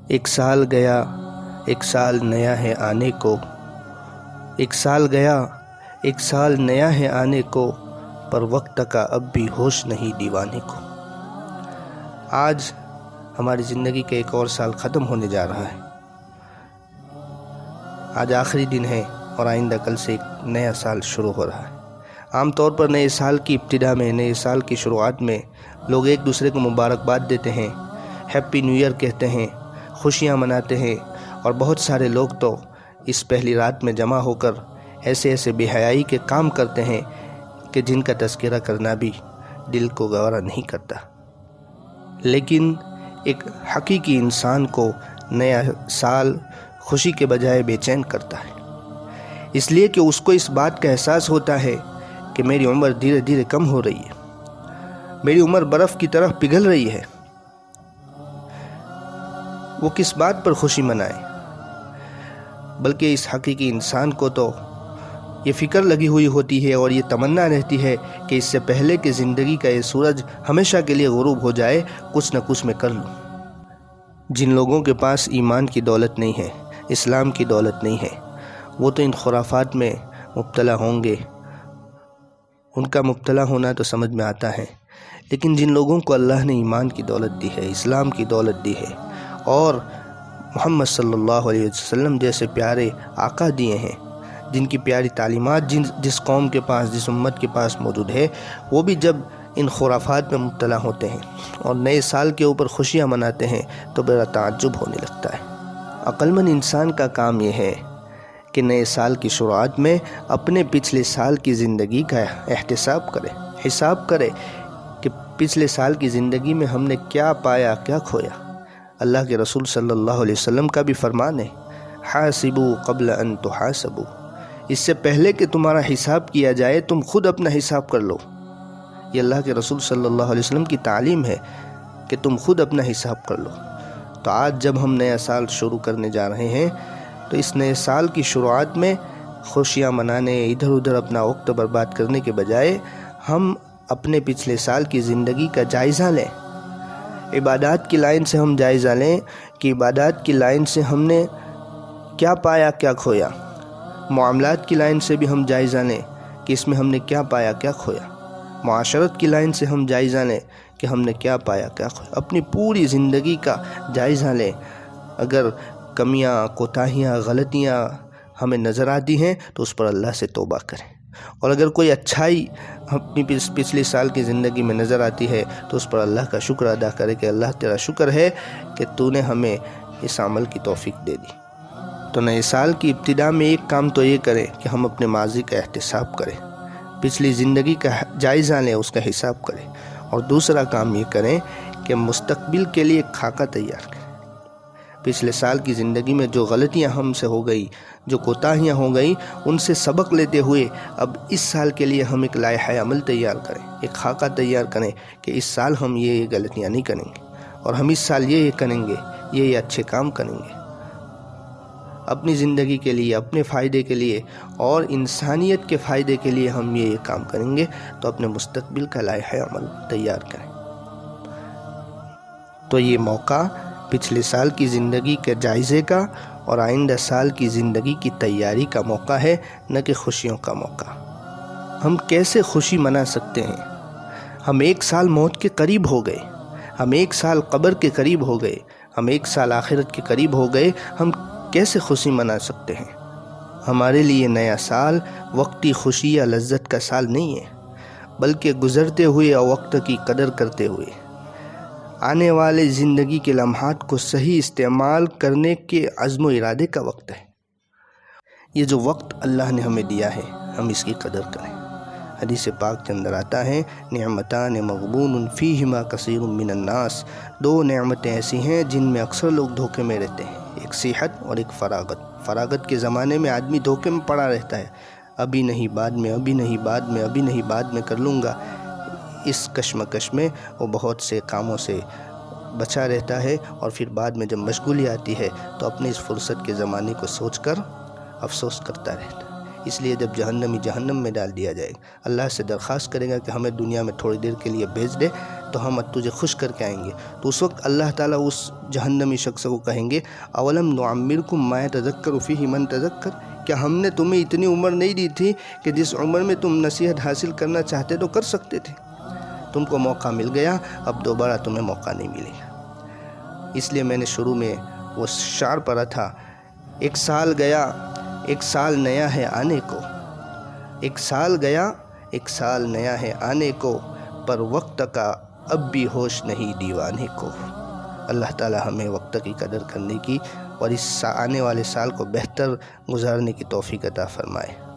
ایک سال گیا ایک سال نیا ہے آنے کو، ایک سال گیا ایک سال نیا ہے آنے کو، پر وقت کا اب بھی ہوش نہیں دیوانے کو۔ آج ہماری زندگی کا ایک اور سال ختم ہونے جا رہا ہے۔ آج آخری دن ہے اور آئندہ کل سے ایک نیا سال شروع ہو رہا ہے۔ عام طور پر نئے سال کی ابتدا میں، نئے سال کی شروعات میں لوگ ایک دوسرے کو مبارکباد دیتے ہیں، ہیپی نیو ایئر کہتے ہیں، خوشیاں مناتے ہیں، اور بہت سارے لوگ تو اس پہلی رات میں جمع ہو کر ایسے بے حیائی کے کام کرتے ہیں کہ جن کا تذکرہ کرنا بھی دل کو گوارا نہیں کرتا۔ لیکن ایک حقیقی انسان کو نیا سال خوشی کے بجائے بے چین کرتا ہے، اس لیے کہ اس کو اس بات کا احساس ہوتا ہے کہ میری عمر دھیرے دھیرے کم ہو رہی ہے، میری عمر برف کی طرح پگھل رہی ہے۔ وہ کس بات پر خوشی منائے؟ بلکہ اس حقیقی انسان کو تو یہ فکر لگی ہوئی ہوتی ہے اور یہ تمنا رہتی ہے کہ اس سے پہلے کہ زندگی کا یہ سورج ہمیشہ کے لیے غروب ہو جائے، کچھ نہ کچھ میں کر لوں۔ جن لوگوں کے پاس ایمان کی دولت نہیں ہے، اسلام کی دولت نہیں ہے، وہ تو ان خرافات میں مبتلا ہوں گے، ان کا مبتلا ہونا تو سمجھ میں آتا ہے۔ لیکن جن لوگوں کو اللہ نے ایمان کی دولت دی ہے، اسلام کی دولت دی ہے، اور محمد صلی اللہ علیہ وسلم جیسے پیارے آقا دیے ہیں، جن کی پیاری تعلیمات جس قوم کے پاس، جس امت کے پاس موجود ہے، وہ بھی جب ان خرافات میں مبتلا ہوتے ہیں اور نئے سال کے اوپر خوشیاں مناتے ہیں تو بڑا تعجب ہونے لگتا ہے۔ عقل مند انسان کا کام یہ ہے کہ نئے سال کی شروعات میں اپنے پچھلے سال کی زندگی کا احتساب کرے، حساب کرے کہ پچھلے سال کی زندگی میں ہم نے کیا پایا، کیا کھویا۔ اللہ کے رسول صلی اللہ علیہ وسلم کا بھی فرمان ہے، حاسبوا قبل ان تحاسبوا، اس سے پہلے کہ تمہارا حساب کیا جائے تم خود اپنا حساب کر لو۔ یہ اللہ کے رسول صلی اللہ علیہ وسلم کی تعلیم ہے کہ تم خود اپنا حساب کر لو۔ تو آج جب ہم نیا سال شروع کرنے جا رہے ہیں تو اس نئے سال کی شروعات میں خوشیاں منانے، ادھر ادھر اپنا وقت برباد کرنے کے بجائے ہم اپنے پچھلے سال کی زندگی کا جائزہ لیں۔ عبادات کی لائن سے ہم جائزہ لیں کہ عبادات کی لائن سے ہم نے کیا پایا، کیا کھویا۔ معاملات کی لائن سے بھی ہم جائزہ لیں کہ اس میں ہم نے کیا پایا، کیا کھویا۔ معاشرت کی لائن سے ہم جائزہ لیں کہ ہم نے کیا پایا، کیا کھویا۔ اپنی پوری زندگی کا جائزہ لیں۔ اگر کمیاں، کوتاہیاں، غلطیاں ہمیں نظر آتی ہیں تو اس پر اللہ سے توبہ کریں، اور اگر کوئی اچھائی اپنی پچھلے سال کی زندگی میں نظر آتی ہے تو اس پر اللہ کا شکر ادا کرے کہ اللہ تیرا شکر ہے کہ تو نے ہمیں اس عمل کی توفیق دے دی۔ تو نئے سال کی ابتدا میں ایک کام تو یہ کریں کہ ہم اپنے ماضی کا احتساب کریں، پچھلی زندگی کا جائزہ لیں، اس کا حساب کریں، اور دوسرا کام یہ کریں کہ مستقبل کے لیے ایک خاکہ تیار کریں۔ پچھلے سال کی زندگی میں جو غلطیاں ہم سے ہو گئی، جو کوتاہیاں ہو گئی، ان سے سبق لیتے ہوئے اب اس سال کے لیے ہم ایک لائحہ عمل تیار کریں، ایک خاکہ تیار کریں کہ اس سال ہم یہ غلطیاں نہیں کریں گے، اور ہم اس سال یہ کریں گے، یہ اچھے کام کریں گے اپنی زندگی کے لیے، اپنے فائدے کے لیے اور انسانیت کے فائدے کے لیے ہم یہ کام کریں گے۔ تو اپنے مستقبل کا لائحہ عمل تیار کریں۔ تو یہ موقع پچھلے سال کی زندگی کے جائزے کا اور آئندہ سال کی زندگی کی تیاری کا موقع ہے، نہ کہ خوشیوں کا موقع۔ ہم کیسے خوشی منا سکتے ہیں؟ ہم ایک سال موت کے قریب ہو گئے، ہم ایک سال قبر کے قریب ہو گئے، ہم ایک سال آخرت کے قریب ہو گئے۔ ہم کیسے خوشی منا سکتے ہیں؟ ہمارے لیے نیا سال وقتی خوشی یا لذت کا سال نہیں ہے، بلکہ گزرتے ہوئے اور وقت کی قدر کرتے ہوئے آنے والے زندگی کے لمحات کو صحیح استعمال کرنے کے عزم و ارادے کا وقت ہے۔ یہ جو وقت اللہ نے ہمیں دیا ہے، ہم اس کی قدر کریں۔ حدیث پاک کے اندر آتا ہے، نعمتان مغبون فیہما کثیر من الناس، دو نعمتیں ایسی ہیں جن میں اکثر لوگ دھوکے میں رہتے ہیں، ایک صحت اور ایک فراغت۔ فراغت کے زمانے میں آدمی دھوکے میں پڑا رہتا ہے، ابھی نہیں بعد میں، ابھی نہیں بعد میں، ابھی نہیں بعد میں کر لوں گا۔ اس کشمکش میں وہ بہت سے کاموں سے بچا رہتا ہے، اور پھر بعد میں جب مشغولی آتی ہے تو اپنے اس فرصت کے زمانے کو سوچ کر افسوس کرتا رہتا ہے۔ اس لیے جب جہنمی جہنم میں ڈال دیا جائے گا، اللہ سے درخواست کرے گا کہ ہمیں دنیا میں تھوڑی دیر کے لیے بھیج دے تو ہم تجھے خوش کر کے آئیں گے۔ تو اس وقت اللہ تعالیٰ اس جہنمی شخص کو کہیں گے اولم نعمرکم ما یتذکر فیہ من تذکر، کیا ہم نے تمہیں اتنی عمر نہیں دی تھی کہ جس عمر میں تم نصیحت حاصل کرنا چاہتے تو کر سکتے تھے؟ تم کو موقع مل گیا، اب دوبارہ تمہیں موقع نہیں ملے گا۔ اس لیے میں نے شروع میں وہ شعر پڑھا تھا، ایک سال گیا ایک سال نیا ہے آنے کو، ایک سال گیا ایک سال نیا ہے آنے کو، پر وقت کا اب بھی ہوش نہیں دیوانے کو۔ اللہ تعالی ہمیں وقت کی قدر کرنے کی اور اس آنے والے سال کو بہتر گزارنے کی توفیق عطا فرمائے۔